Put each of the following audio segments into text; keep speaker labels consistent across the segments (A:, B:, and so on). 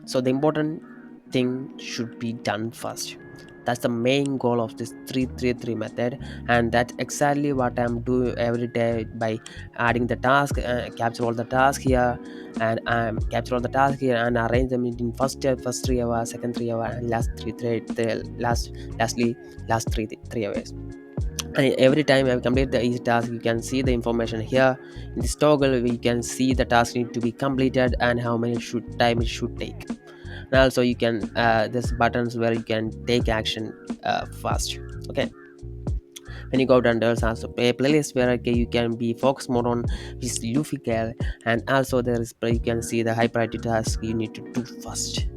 A: So the important thing should be done first. That's the main goal of this 333 method, and that's exactly what I'm doing every day by adding the task, capture all the task here, and capture all the task here and arrange them in first 3 hours, second 3 hour, and last three hours. And every time I complete the each task, you can see the information here in this toggle. We can see the task need to be completed and how many should time it should take. And also you can there's buttons where you can take action fast. Okay, when you go down, there's also a playlist where, okay, you can be focused more on this Lufical, and also there is you can see the high priority task you need to do first.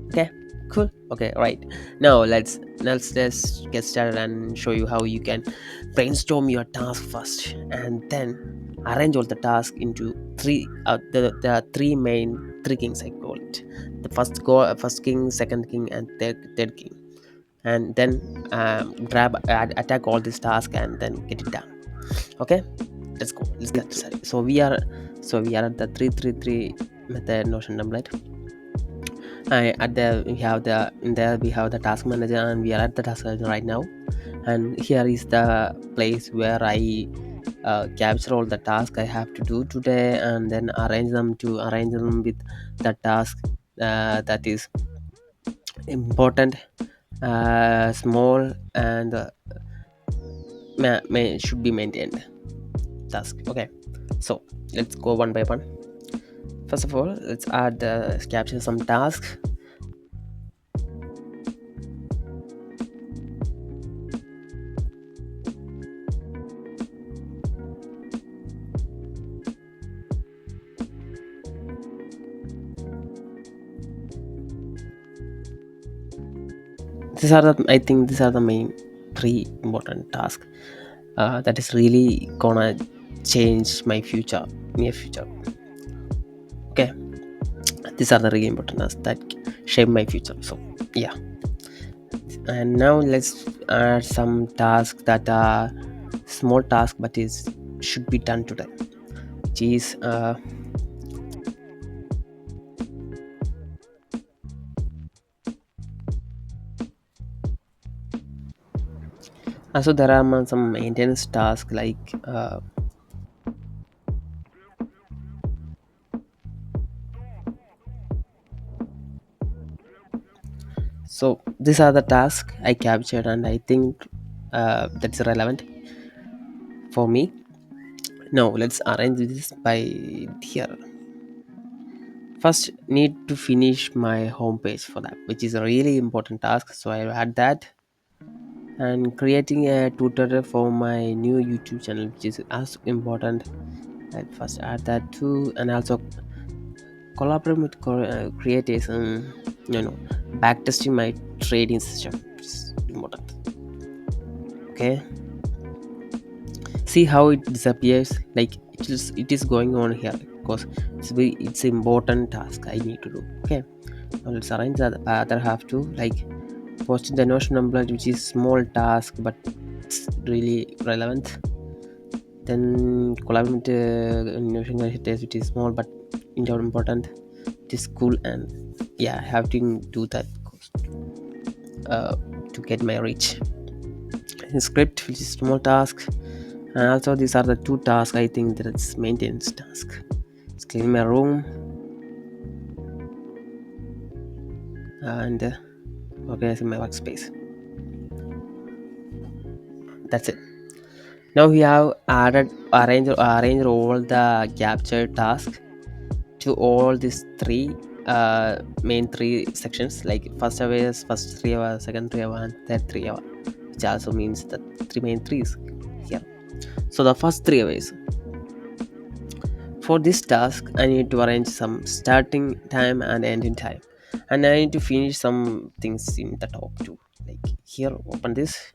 A: Okay, cool. Okay, right, now let's just get started and show you how you can brainstorm your task first, and then arrange all the tasks into the three main three kings, I call it. The first king, second king, and third king. And then attack all this task and then get it done. Okay, let's go, let's get started. So we are at the 333 method notion template. At the we have the in there we have the task manager, and we are at the task manager right now. And here is the place where I capture all the tasks I have to do today, and then arrange them with the task that is important, small, and should be maintained task. Okay, so let's go one by one. First of all, let's add capture some tasks. These are the main three important tasks that is really gonna change my future, near future. Okay, these are the really important tasks that shape my future. So yeah, and now let's add some tasks that are small task but is should be done today. Which is also there are some maintenance tasks like so these are the tasks I captured, and I think that's relevant for me. Now let's arrange this by here. First, need to finish my homepage for that, which is a really important task. So I add that, and creating a tutorial for my new YouTube channel, which is as important. I first add that too, and also collaborate with creators, and backtesting my trading system, which is important. Okay, see how it disappears, like it is going on here because it's important task I need to do. Okay, now let's arrange the other half too, like posting the notion number, which is small task but it's really relevant. Then collaborate notion test, which is small but important. It is cool, and yeah, I have to do that uh, to get my reach. Script, which is small task. And also these are the two tasks I think that it's maintenance task. It's cleaning my room, and organizing my workspace. That's it. Now we have added arranged all the captured task to all these three main three sections, like first 3 hours, second 3 hour, and third 3 hour, which also means the three main threes here. So the first 3 hours, for this task, I need to arrange some starting time and ending time, and I need to finish some things in the top too. Like here, open this.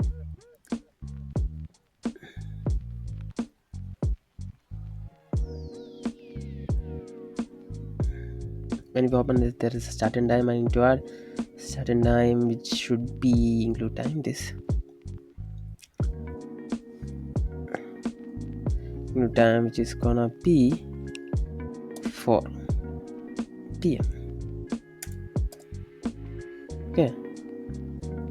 A: When you open this, there is a starting time. I need to add starting time, which should be include time. This include time, which is gonna be 4 p.m. Okay,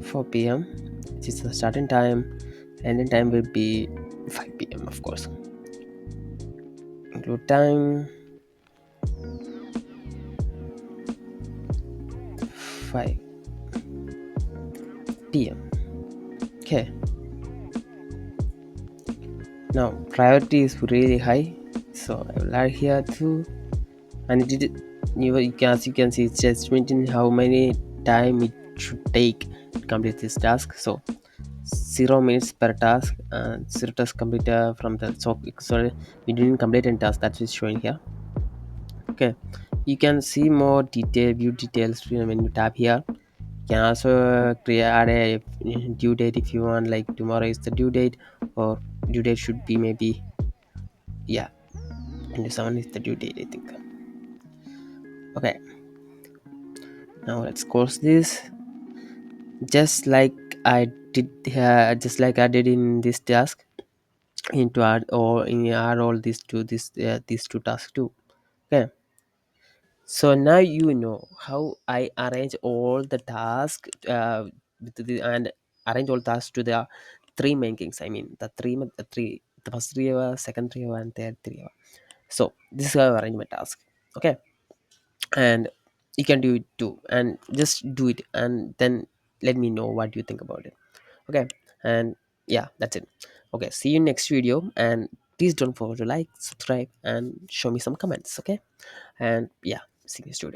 A: 4 p.m., which is the starting time. Ending time will be 5 p.m., of course. Include time 5 p.m. Okay, now priority is really high, so I will add here too. And it did, as you can see, it's just mentioning how many time it should take to complete this task. So 0 minutes per task, and zero task completed from the, so sorry, we didn't complete any task, that is showing here. Okay, you can see more detail, view details when you tap here. You can also create add a due date if you want, like tomorrow is the due date, or due date should be maybe, yeah, 27 is the due date, I think. Okay, now let's close this. Just like I did just like I did in this task, into add, or in add all these two tasks too. Okay, so now you know how I arrange all the tasks, and arrange all tasks to the three main kings. I mean the first three hour, second 3 hour, and third 3 hour. So this is how I arrange my task. Okay, and you can do it too, and just do it, and then let me know what you think about it. Okay, and yeah, that's it. Okay, see you next video, and please don't forget to like, subscribe, and show me some comments. Okay, and yeah, see you, students.